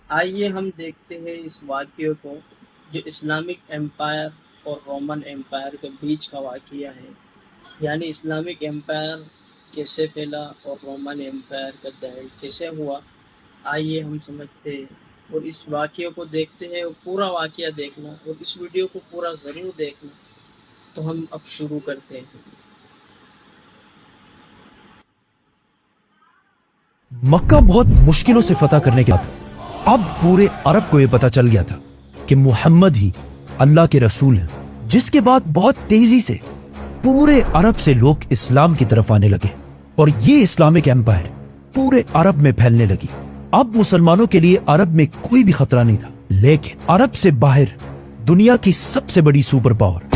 آئیے ہم دیکھتے ہیں اس واقعے کو جو اسلامک ایمپائر اور رومن ایمپائر کے بیچ کا واقعہ ہے، یعنی اسلامک ایمپائر کیسے پھیلا اور رومن ایمپائر کا دہل کیسے ہوا۔ آئیے ہم سمجھتے ہیں اور اس واقعے کو دیکھتے ہیں، اور پورا واقعہ دیکھنا اور اس ویڈیو کو پورا ضرور دیکھنا۔ تو ہم اب شروع کرتے ہیں۔ مکہ بہت مشکلوں سے فتح کرنے کے بعد اب پورے عرب کو یہ پتا چل گیا تھا کہ محمد ہی اللہ کے رسول ہیں، جس کے بعد بہت تیزی سے پورے عرب سے لوگ اسلام کی طرف آنے لگے اور یہ اسلامک ایمپائر پورے عرب میں پھیلنے لگی۔ اب مسلمانوں کے لیے عرب میں کوئی بھی خطرہ نہیں تھا، لیکن عرب سے باہر دنیا کی سب سے بڑی سپر پاور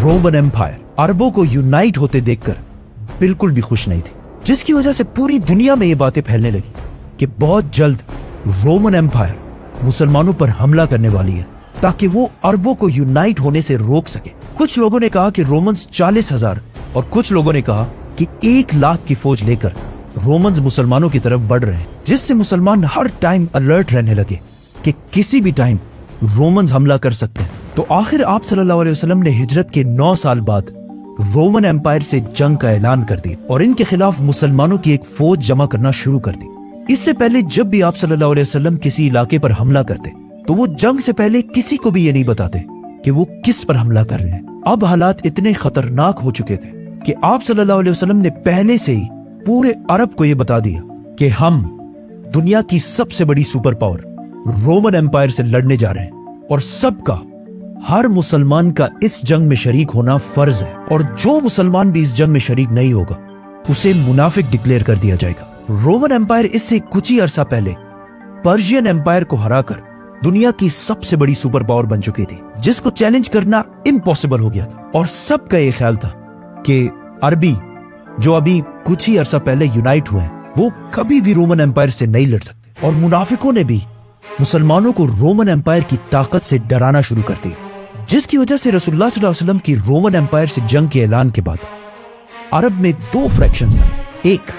رومن ایمپائر عربوں کو یونائٹ ہوتے دیکھ کر بالکل بھی خوش نہیں تھی، جس کی وجہ سے پوری دنیا میں یہ باتیں پھیلنے لگی کہ بہت جلد رومن ایمپائر مسلمانوں پر حملہ کرنے والی ہے تاکہ وہ عربوں کو یونائٹ ہونے سے روک سکے۔ کچھ لوگوں نے کہا کہ رومنز 40,000 اور کچھ لوگوں نے کہا کہ 1,00,000 کی فوج لے کر رومنز مسلمانوں کی طرف بڑھ رہے ہیں، جس سے مسلمان ہر ٹائم الرٹ رہنے لگے کہ کسی بھی ٹائم رومنز حملہ کر سکتے ہیں۔ تو آخر آپ صلی اللہ علیہ وسلم نے ہجرت کے 9 سال بعد رومن ایمپائر سے جنگ کا اعلان کر دیا اور ان کے خلاف مسلمانوں کی ایک فوج جمع کرنا شروع کر دی۔ اس سے پہلے جب بھی آپ صلی اللہ علیہ وسلم کسی علاقے پر حملہ کرتے تو وہ جنگ سے پہلے کسی کو بھی یہ نہیں بتاتے کہ وہ کس پر حملہ کر رہے ہیں۔ اب حالات اتنے خطرناک ہو چکے تھے کہ آپ صلی اللہ علیہ وسلم نے پہلے سے ہی پورے عرب کو یہ بتا دیا کہ ہم دنیا کی سب سے بڑی سپر پاور رومن ایمپائر سے لڑنے جا رہے ہیں اور سب کا، ہر مسلمان کا اس جنگ میں شریک ہونا فرض ہے، اور جو مسلمان بھی اس جنگ میں شریک نہیں ہوگا اسے منافق ڈکلیئر کر دیا جائے گا۔ رومن ایمپائر اس سے کچھ ہی عرصہ پہلے پرشین ایمپائر کو ہرا کر دنیا کی سب سے بڑی سپر پاور بن چکی تھی، جس کو چیلنج کرنا امپاسبل ہو گیا تھا، اور سب کا یہ خیال تھا کہ عربی جو ابھی کچھ ہی عرصہ پہلے یونائٹ ہوئے ہیں وہ کبھی بھی رومن ایمپائر سے نہیں لڑ سکتے، اور منافقوں نے بھی مسلمانوں کو رومن ایمپائر کی طاقت سے ڈرانا شروع کر دیا، جس کی وجہ سے رسول اللہ صلی اللہ علیہ وسلم کی رومن ایمپائر سے جنگ کے اعلان کے بعد عرب میں 2 فریکشنز بنے، ایک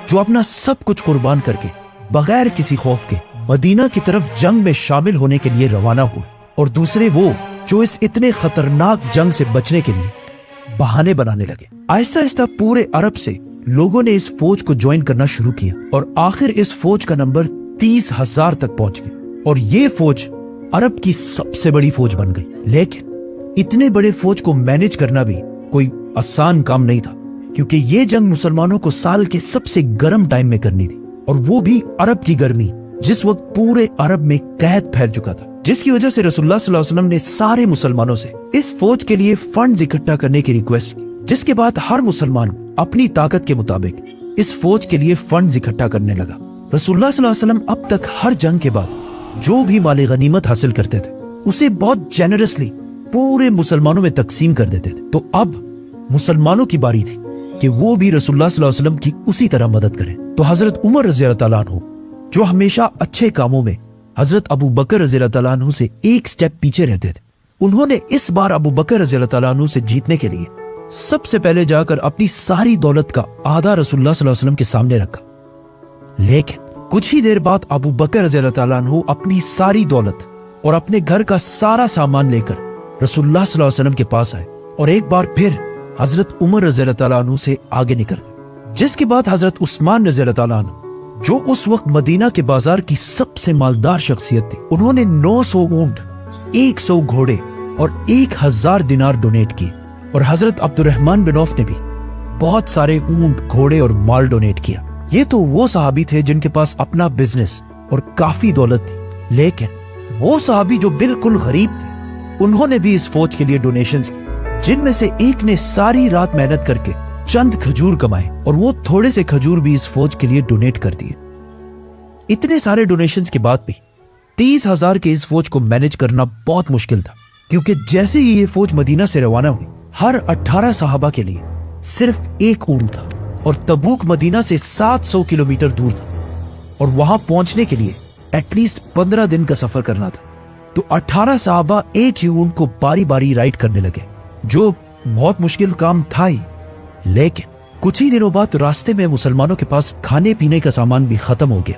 جو اپنا سب کچھ قربان کر کے بغیر کسی خوف کے مدینہ کی طرف جنگ میں شامل ہونے کے لیے روانہ ہوئے، اور دوسرے وہ جو اس اتنے خطرناک جنگ سے بچنے کے لیے بہانے بنانے لگے۔ آہستہ آہستہ پورے عرب سے لوگوں نے اس فوج کو جوائن کرنا شروع کیا، اور آخر اس فوج کا نمبر 30,000 تک پہنچ گیا، اور یہ فوج عرب کی سب سے بڑی فوج بن گئی۔ لیکن اتنے بڑے فوج کو مینج کرنا بھی کوئی آسان کام نہیں تھا، کیونکہ یہ جنگ مسلمانوں کو سال کے سب سے گرم ٹائم میں کرنی تھی، اور وہ بھی عرب کی گرمی جس وقت پورے عرب میں قحط پھیل چکا تھا، جس کی وجہ سے رسول اللہ صلی اللہ علیہ وسلم نے سارے مسلمانوں سے اس فوج کے لیے فنڈز اکٹھا کرنے کی ریکویسٹ کی، جس کے بعد ہر مسلمان اپنی طاقت کے مطابق اس فوج کے لیے فنڈز اکٹھا کرنے لگا۔ رسول اللہ صلی اللہ علیہ وسلم اب تک ہر جنگ کے بعد جو بھی مال غنیمت حاصل کرتے تھے اسے بہت جنرسلی پورے مسلمانوں میں تقسیم کر دیتے تھے، تو اب مسلمانوں کی باری تھی کہ وہ بھی رسول اللہ صلی اللہ علیہ وسلم کی اسی طرح مدد کریں۔ تو حضرت عمر رضی اللہ تعالیٰ عنہ جو ہمیشہ اچھے کاموں میں حضرت ابو بکر رضی اللہ تعالیٰ عنہ سے ایک سٹیپ پیچھے رہتے تھے، انہوں نے اس بار ابو بکر رضی اللہ تعالیٰ عنہ سے جیتنے کے لیے سب سے پہلے جا کر اپنی ساری دولت کا آدھا رسول اللہ صلی اللہ علیہ وسلم کے سامنے رکھا۔ لیکن کچھ ہی دیر بعد ابو بکر رضی اللہ تعالیٰ عنہ اپنی ساری دولت اور اپنے گھر کا سارا سامان لے کر رسول اللہ صلی اللہ علیہ وسلم کے پاس آئے، اور ایک بار پھر حضرت عمر رضی اللہ تعالیٰ عنہ سے آگے نکل گئے، جس کے بعد حضرت عثمان رضی اللہ تعالیٰ عنہ جو اس وقت مدینہ کے بازار کی سب سے مالدار شخصیت تھی، انہوں نے 900 اونٹ، 100 گھوڑے اور 1000 دینار ڈونیٹ کیے، اور حضرت عبد الرحمن بن عوف نے بھی بہت سارے اونٹ، گھوڑے اور مال ڈونیٹ کیا۔ یہ تو وہ صحابی تھے جن کے پاس اپنا بزنس اور کافی دولت تھی، لیکن وہ صحابی جو بالکل غریب تھے انہوں نے بھی اس فوج کے لیے ڈونیشنز کی، جن میں سے ایک نے ساری رات محنت کر کے چند کھجور کمائے، اور وہ تھوڑے سے کھجور بھی اس فوج کے لیے ڈونیٹ کر دیے۔ اتنے سارے ڈونیشنز کے بعد بھی 30,000 کے اس فوج کو مینج کرنا بہت مشکل تھا، کیونکہ جیسے ہی یہ فوج مدینہ سے روانہ ہوئی ہر 18 صحابہ کے لیے صرف ایک اونٹ تھا، اور تبوک مدینہ سے 700 کلومیٹر دور تھا، اور وہاں پہنچنے کے لیے ایٹ لیسٹ 15 دن کا سفر کرنا تھا۔ تو 18 صحابہ ایک ہی اونٹ کو باری باری رائڈ کرنے لگے، جو بہت مشکل کام تھا ہی، لیکن کچھ ہی دنوں بعد راستے میں مسلمانوں کے پاس کھانے پینے کا سامان بھی ختم ہو گیا،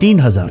3000,